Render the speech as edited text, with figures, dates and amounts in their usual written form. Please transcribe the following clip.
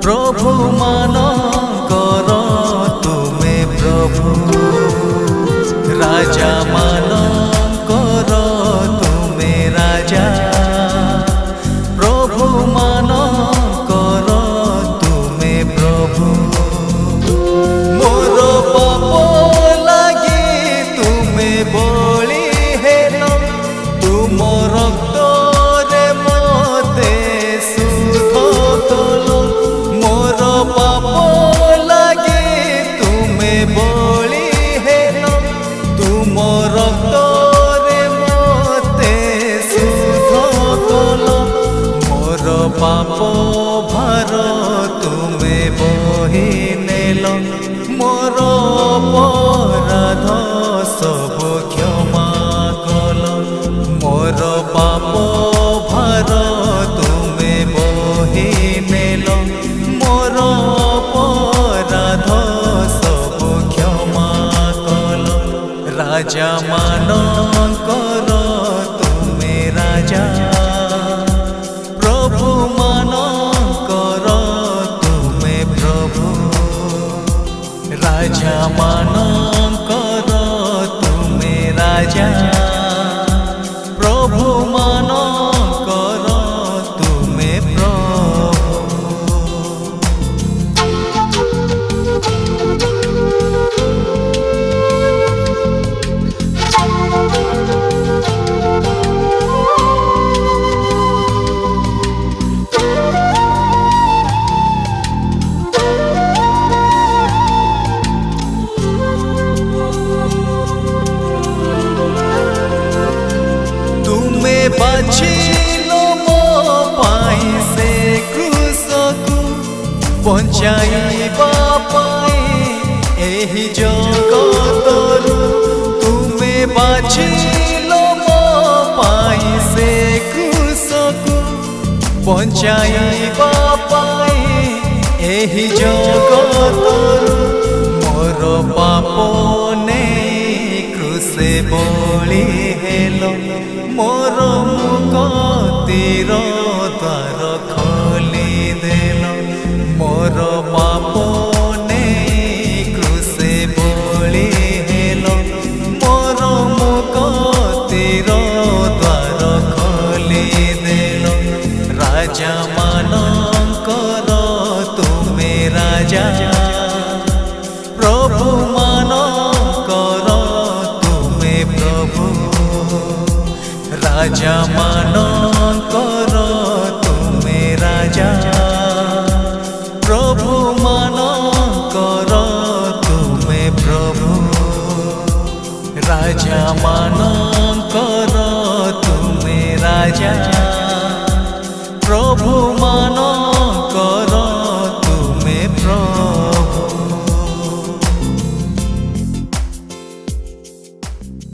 प्रभु मानकर तुमे प्रभु राजा मानकर तुमे राजा प्रभु मानकर तुमे प्रभु मोर पाप लागी तुमे बलि हेल तुम रक्त रे मते शुद्ध कल मोर पाप लागी तुमे बलि हेल तुम रक्त रे मते शुद्ध कल मोर पाप भार तुमे बहि नेल मोर अपराध सब क्षमा कल मोर पाप भार तुमे बहि नेल मोर अपराध सब क्षमा कल राजा मानकर तुमे राजा प्रभु मानकर तुमे प्रभु राजा मानकर तुमे राजा प्रभु मानकर तुमे प्रभु बाछिलो मो पाई से क्रूस को बंचाइबा पाई एही जगतरु तुमे बाछिलो मो पाई से क्रूस को बंचाइबा पाई एही जगतरु मोर पाप ने क्रूसे बलि हेलो मोर मुक्तिर द्वार खोली देल मोर पाप ने क्रूसे बलि हेल मोर मुक्तिर द्वार खोली देल राजा मानकर तुमे राजा प्रभु मानकर तुमे प्रभु राजा मानकर तुमे राजा प्रभु मानकर तुमे प्रभु राजा मानकर तुमे राजा।